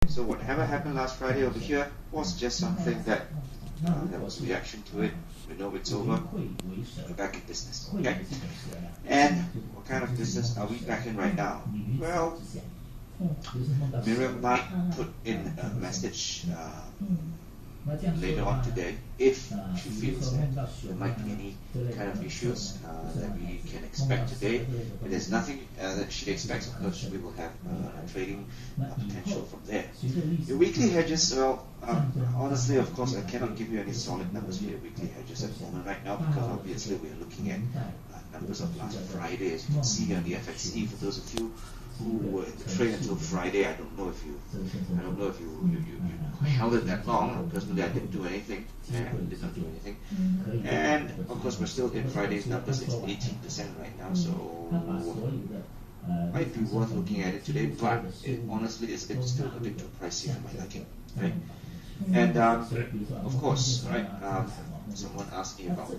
So whatever happened last Friday over here was just something that there was reaction to it. We know it's over. We're back in business. Okay. And what kind of business are we back in right now? Well, Miriam might put in a message later on today if she feels that there might be any kind of issues that we can expect today. If there's nothing that she expects, of course we will have trading potential from there. Your weekly hedges, well, honestly, of course, I cannot give you any solid numbers for your weekly hedges at the moment right now, because obviously we're looking at numbers of last Friday, as you can see on the FXE. For those of you who were in the trade until Friday, I don't know if you held it that long. Personally, I didn't do anything. I did not do anything. And of course, we're still in Friday's numbers. It's 18% right now, so might be worth looking at it today. But honestly, it's still a bit too pricey for my liking, right? And of course, right? Someone asked me about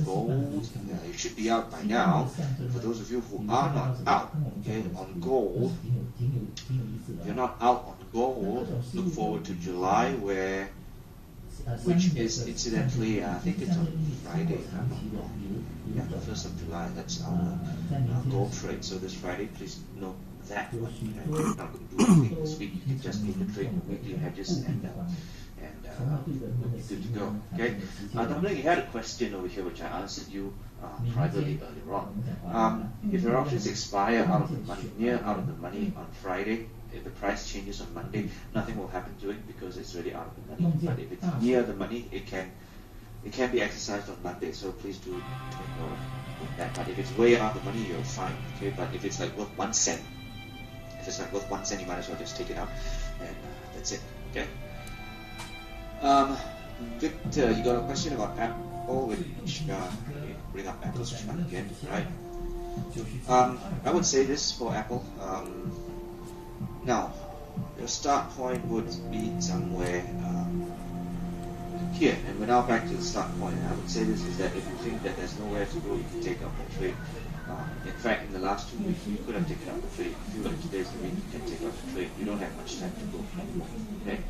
gold. It should be out by now. For those of you who are not out, okay, on gold, if you're not out on gold, look forward to July, which is incidentally, I think it's on Friday, if I'm not wrong. Yeah, the 1st of July, that's our gold trade. So this Friday, please note that one. You're not going to do anything this week. You can just leave the trade with weekly hedges and we'll be good to go. Okay. Dominic, you had a question over here which I answered you privately earlier on. If your options expire out of the money, out of the money on Friday, if the price changes on Monday, nothing will happen to it because it's already out of the money. But if it's near the money, it can be exercised on Monday. So please do take note of that. But if it's way out of the money, you're fine. Okay. But if it's like worth 1 cent, if it's like worth 1 cent, you might as well just take it out, and that's it. Okay. Victor, you got a question about Apple, which bring up Apple's chart again, right? I would say this for Apple. Now, your start point would be somewhere here, and we're now back to the start point. And I would say this is that if you think that there's nowhere to go, you can take out the trade. In fact, in the last 2 weeks, you could have taken out the trade. If you like today's the week, you can take out the trade. You don't have much time to go. Okay.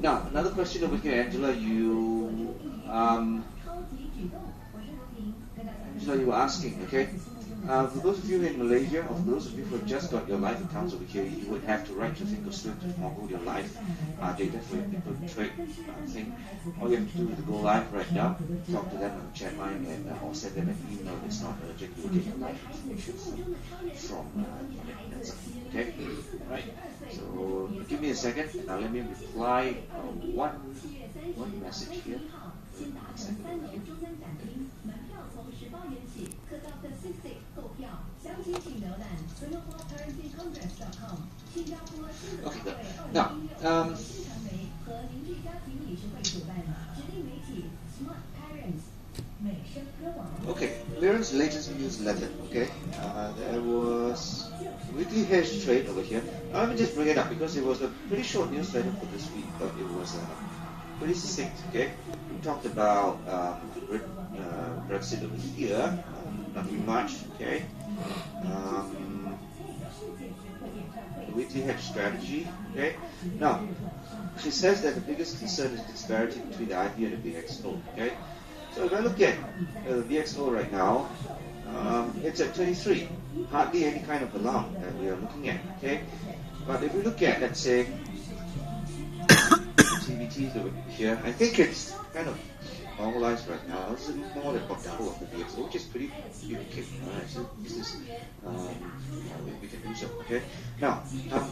Now, another question over here, Angela. You were asking, okay? For those of you in Malaysia, or for those of you who have just got your live accounts over here, you would have to write to Thinkorswim to forego your live data for your people to trade thing. All you have to do is go live right now, talk to them on the chat line, and or send them an email. It's not urgent. You will get your live information from okay? Right. So give me a second, and now let me reply one message here. Okay, good. Now, okay, Mirror's latest newsletter, okay? There was weekly hedge trade over here. Now, let me just bring it up because it was a pretty short newsletter for this week, but it was pretty succinct, okay? We talked about Brexit over here, nothing much, okay? The weekly hedge strategy, okay? Now, she says that the biggest concern is disparity between the IB and the VXO, okay? So if I look at the VXO right now, it's at 23. Hardly any kind of alarm that we are looking at, okay? But if we look at, let's say, TVTs over here, I think it's kind of normalized right now. It's more than about double of the VXO, which is pretty okay. So this is we can do so. Okay. Now,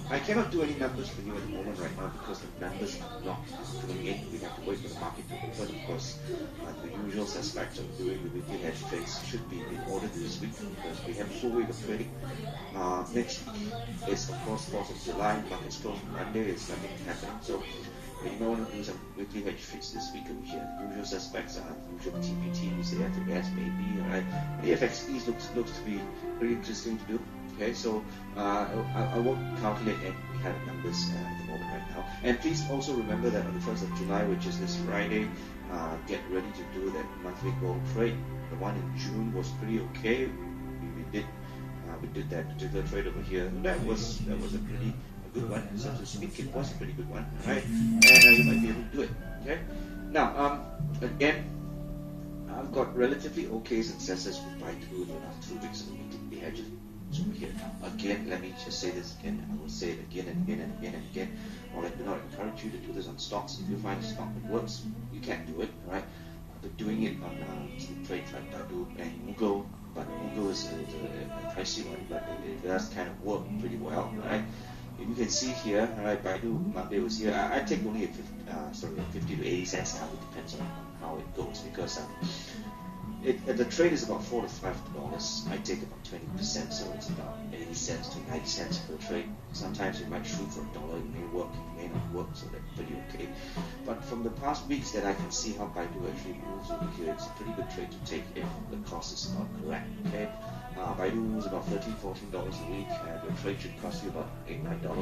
I cannot do any numbers for you at the moment right now because the numbers are not coming in. We have to wait for the market to open. Of course, the usual suspects of doing the weekly hedge trades should be in order this week because we have a full week of trading. Next week is of course 4th of July. Market's closed on Monday. It's nothing happening. So you may want to do some weekly hedge trades this week over here. The usual suspects are usual TPTs, the FX maybe, right? The FXE looks to be pretty interesting to do. Okay, so I won't calculate any kind of numbers at the moment right now. And please also remember that on the 1st of July, which is this Friday, get ready to do that monthly gold trade. The one in June was pretty okay. We did that particular trade over here. That was a good one, so to speak. It was a pretty good one, right? And you might be able to do it. Okay. Now, again, I've got relatively okay successes with Baidu in the last 2 weeks of the weekly hedges. So here, again, let me just say this again. I will say it again and again and again and again. While I do not encourage you to do this on stocks, if you find a stock that works, you can do it, right? But doing it on trades like Baidu and Google, but Google is a pricey one, but it does kind of work pretty well, right? If you can see here, right, Baidu Monday was here. I take only a 50 to 80 cents now. It depends on how it goes because the trade is about $4 to $5. I take about 20%, so it's about 80 cents to 90 cents per trade. Sometimes you might shoot for $1. It may work, it may not work, so that's pretty okay. But from the past weeks that I can see how Baidu actually moves over here, it's a pretty good trade to take if the cost is not correct. Okay, Baidu moves about $13, $14 a week, and the trade should cost you about $8, $9, and of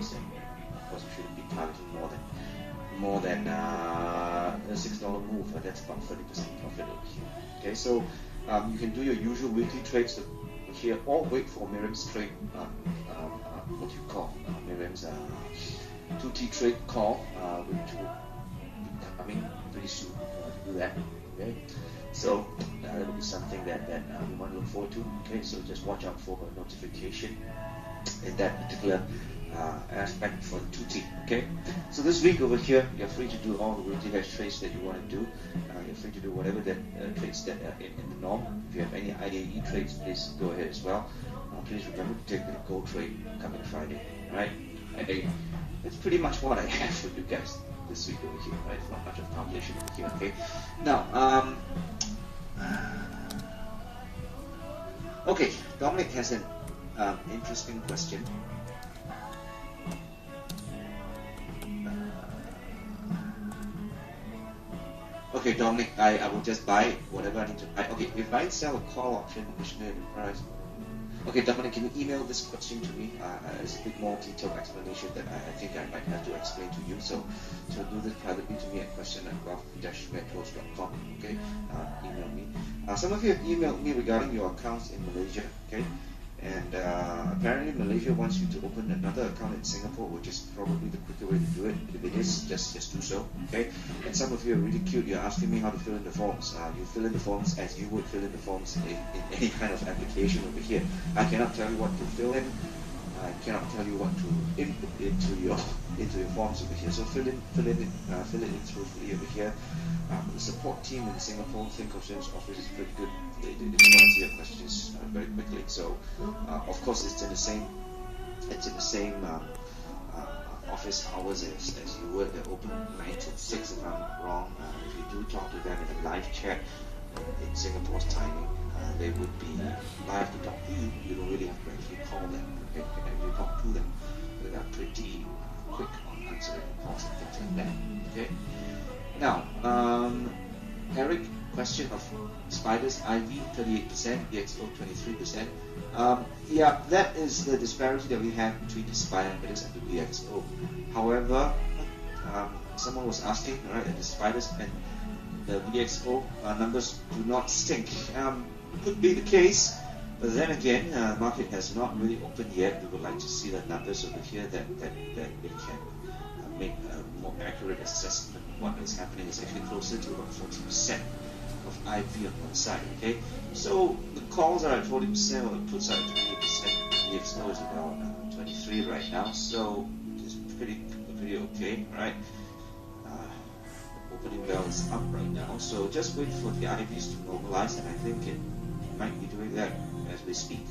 course you shouldn't be targeting more than a $6 move, and that's about 30% profit over here. Okay, so you can do your usual weekly trades here, or wait for Miriam's trade. What do you call Miriam's 2T trade call, which will be coming pretty soon. To do that. Okay, so that will be something that we want to look forward to. Okay, so just watch out for a notification in that particular aspect for the 2T. Okay, so this week over here, you're free to do all the weekly hedge trades that you want to do. You're free to do whatever that trades that are in the norm. If you have any IDAE trades, please go ahead as well. Please remember to take the gold trade coming Friday. Right? That's pretty much what I have for you guys this week over here. Right? Not much of a calculation over here. Okay. Now, okay, Dominic has an interesting question. Okay, Dominic, I will just buy whatever I need to buy. Okay, if I sell a call option, missionary price. Okay, Dominic, can you email this question to me? It's a bit more detailed explanation that I think I might have to explain to you. So do this privately to me at question@wealth-metros.com. Okay, email me. Some of you have emailed me regarding your accounts in Malaysia. Okay. And apparently Malaysia wants you to open another account in Singapore, which is probably the quicker way to do it. If it is, just do so, okay? And some of you are really cute. You're asking me how to fill in the forms. You fill in the forms as you would fill in the forms in any kind of application over here. I cannot tell you what to fill in. I cannot tell you what to input into your forms over here. So fill it in truthfully over here. The support team in Singapore, Think Ocean's office is pretty good. They answer your questions very quickly. So of course it's in the same office hours as you would. They're open 9 till 6 if I'm not wrong. If you do talk to them in a live chat in Singapore's timing, they would be live to talk to you. You don't really have to actually call them. Okay? You can actually talk to them. They are pretty quick on answering calls and things like that. Okay. Now, Eric, question of Spiders, IV 38%, EXO 23%. Yeah, that is the disparity that we have between the Spiders and the VXO. However, someone was asking, right, that the Spiders and the VXO numbers do not sync. Could be the case, but then again, market has not really opened yet. We would like to see the numbers over here that we can make a more accurate assessment of what is happening. It's actually closer to about 40% of IV on one side. Okay, so the calls are at 40%, or the puts are at 28%. The EXO is about 23 right now, so it's pretty okay, right? Opening bell is up right now, so just wait for the IVs to normalize, and I think it might be doing that as we speak.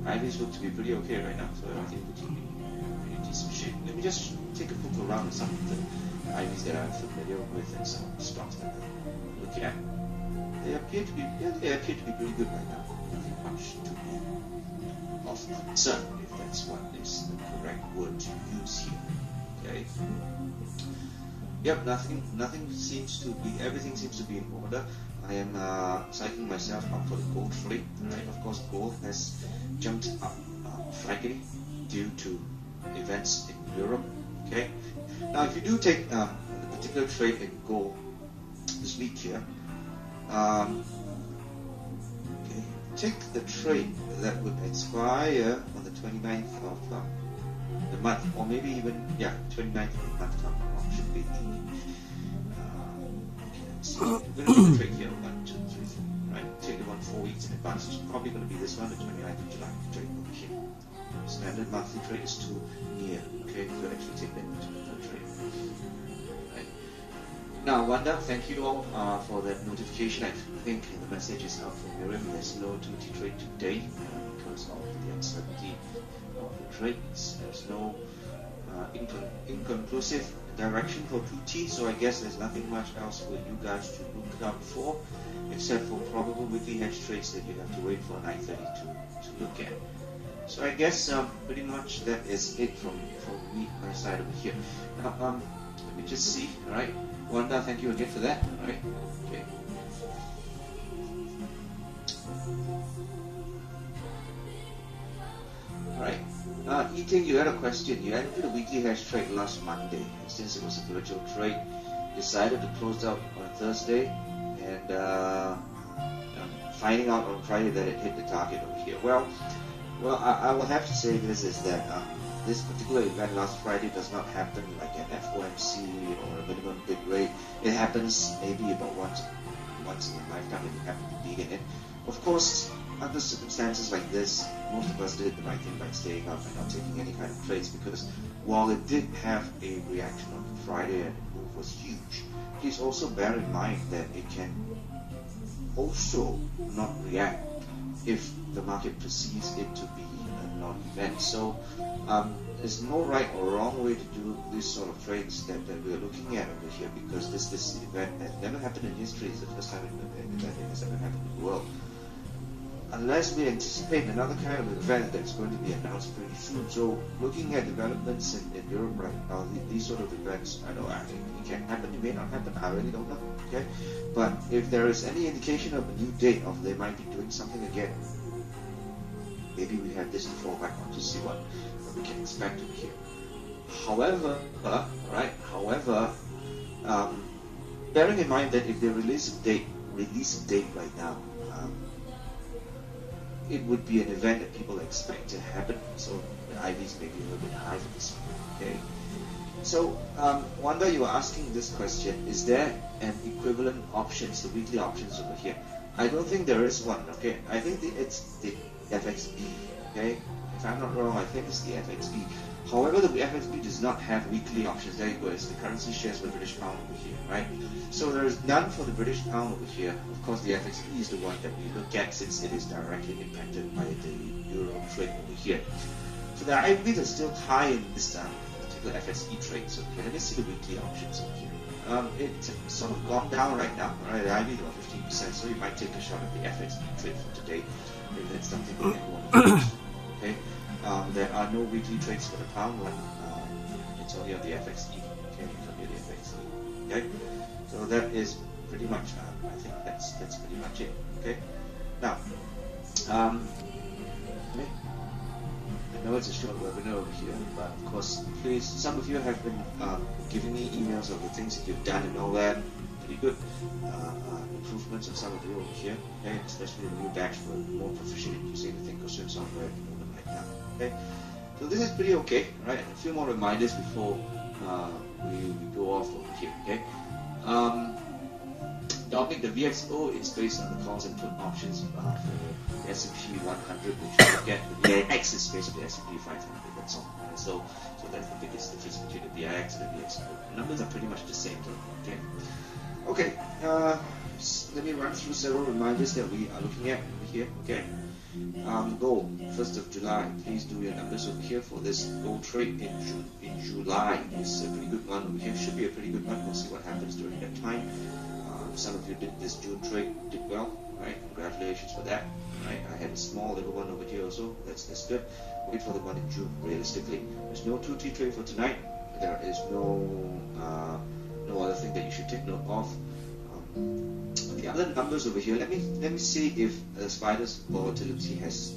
IVs look to be pretty okay right now, so everything looks to be pretty decent shape. Let me just take a look around at some of the IVs that I'm familiar with and some of the stocks that I'm looking at. They appear to be pretty good right now. Nothing much to be of concern, if that's what is the correct word to use here. Okay. Yep, nothing seems to be, everything seems to be in order. I am psyching myself up for the gold trade. Right? Of course, gold has jumped up Friday due to events in Europe. Okay. Now, if you do take a particular trade in gold this week here, okay, take the trade that would expire on the 29th of the month, or maybe even 29th of the month should be the we're going to do the trade here 1, 2, 3, 4, right? Take it 4 weeks in advance. It's probably going to be this one, the 29th of July trade over here. Standard monthly trade is too near, okay? So actually take that into the trade. Right. Now, Wanda, thank you all for that notification. I think the message is out from Miriam. There's no 2T trade today because of the uncertainty of the trades. There's no inconclusive direction for 2T, so I guess there's nothing much else for you guys to look out for, except for probable weekly hedge trades that you have to wait for 9:30 to look at. So I guess pretty much that is it from me, my side over here. Now, let me just see. All right, Wanda, thank you again for that. All right, okay. All right. Eating, you had a question. You entered a weekly hedge trade last Monday, and since it was a virtual trade, decided to close out on Thursday, and finding out on Friday that it hit the target over here. Well, I will have to say this is that this particular event last Friday does not happen like an FOMC or a minimum bid rate. It happens maybe about once in a lifetime when you happen to be in it. Of course, under circumstances like this, most of us did the right thing by staying up and not taking any kind of trades, because while it did have a reaction on Friday and the move was huge, please also bear in mind that it can also not react if the market perceives it to be a non-event. So there's no right or wrong way to do this sort of trades that we're looking at over here, because this event has never happened in history. It's the first time an event has ever happened in the world. Unless we anticipate another kind of event that's going to be announced pretty soon. So looking at developments in Europe right now, these sort of events, I know it can happen, it may not happen, I really don't know, okay? But if there is any indication of a new date of they might be doing something again, maybe we have this to fall back on to see what we can expect over here. However, bearing in mind that if they release a date right now, it would be an event that people expect to happen, so the IVs may be a little bit high for this one, okay? So, Wanda, you were asking this question, is there an equivalent options, the weekly options over here? I don't think there is one, okay? I think it's the FXB, okay? If I'm not wrong, I think it's the FXB. However, the FXB does not have weekly options. There you go, it's the currency shares for the British pound over here, right? So there is none for the British pound over here. Of course, the FXB is the one that we look at since it is directly impacted by the euro trade over here. So the IVs are still high in this particular FXB trade. So okay, let me see the weekly options over here. It's sort of gone down right now, right? The IVs are 15%, so you might take a shot at the FXB trade for today if that's something that you want to do. Okay. There are no weekly trades for the pound one. It's only on the FXE. Okay, it's only the FXE. Okay, so that is pretty much. I think that's pretty much it. Okay. Now, okay. I know it's a short webinar over here, but of course, please. Some of you have been giving me emails of the things that you've done and all that. Pretty good improvements of some of you over here. Okay, especially the new batch were more proficient in using the Thinkorswim software at the moment right now. Okay, so this is pretty okay, right? A few more reminders before we go off over here. Okay, Dominic, the VXO is based on the calls and put options for the S&P 100, which we look at. The VIX is based on the S&P 500. That's all. Right? So that's the biggest difference between the VIX and the VXO. The numbers are pretty much the same, though. Okay. Let me run through several reminders that we are looking at over here. Okay. Gold, 1st of July. Please do your numbers over here for this gold trade in July. It's a pretty good one over here. Should be a pretty good one. We'll see what happens during that time. Some of you did this June trade, did well, right? Congratulations for that. Right? I had a small little one over here also. That's good. Wait for the one in June. Realistically, there's no 2T trade for tonight. There is no other thing that you should take note of. The other numbers over here, let me see if Spider's volatility has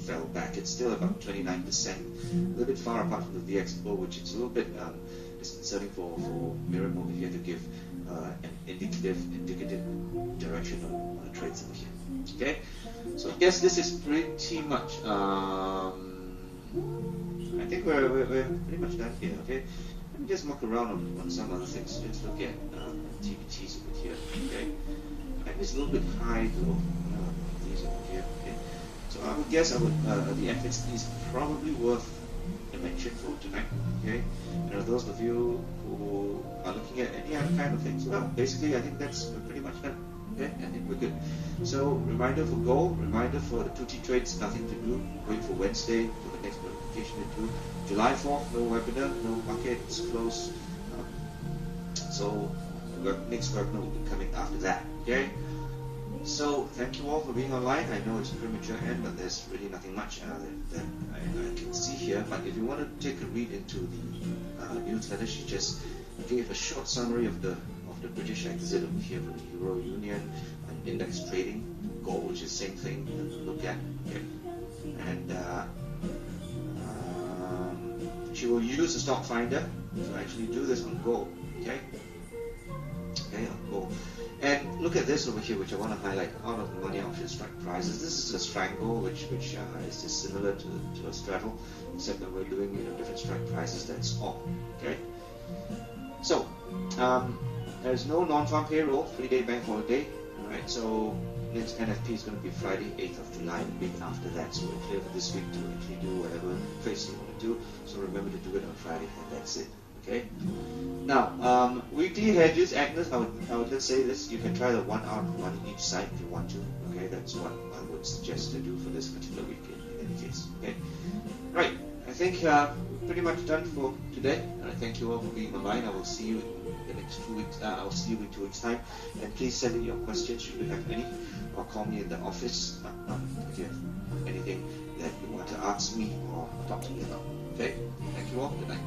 fell back. It's still about 29%, a little bit far apart from the VXO, which is a little bit disconcerting for Miriam over here to give an indicative direction on the trades over here. Okay, so I guess this is pretty much. I I think we're pretty much done here. Okay, let me just muck around on some other things. Just look at TVTs over here. Okay, and it's a little bit high though. These over here. Okay, so I would guess the FXD is probably worth a mention for tonight. Okay, and those of you who are looking at any other kind of things, well, basically I think that's pretty much done. Okay, I think we're good. So reminder for gold, reminder for the 2T trades, nothing to do. Wait for Wednesday for the next notification to do. July 4th, no webinar, no market, it's closed. So next webinar will be coming after that. Okay. So thank you all for being online. I know it's a premature end, but there's really nothing much that I can see here. But if you want to take a read into the newsletter, she just gave a short summary of the British exit over here from the Euro Union and index trading, gold, which is the same thing to look at. Okay. And she will use the stock finder to actually do this on gold. Okay. Okay, on gold. And look at this over here, which I want to highlight, out of the money option strike prices. This is a strangle, which is just similar to a straddle, except that we're doing different strike prices. That's all. Okay. So there's no non-farm payroll, 3-day bank holiday. All right. So next NFP is going to be Friday, 8th of July, the week after that. So we're clear for this week to actually do whatever trades you want to do. So remember to do it on Friday, and that's it. Okay. Now, weekly hedges, Agnes, I would just say this: you can try the 1 hour per month each side if you want to. Okay, that's what I would suggest to do for this particular week in any case. Okay. Right. I think pretty much done for today. And I thank you all for being online. I will see you in the next 2 weeks. I'll see you in 2 weeks' time. And please send in your questions should you have any, or call me in the office if you have anything that you want to ask me or talk to me about. Okay. Thank you all. Good night.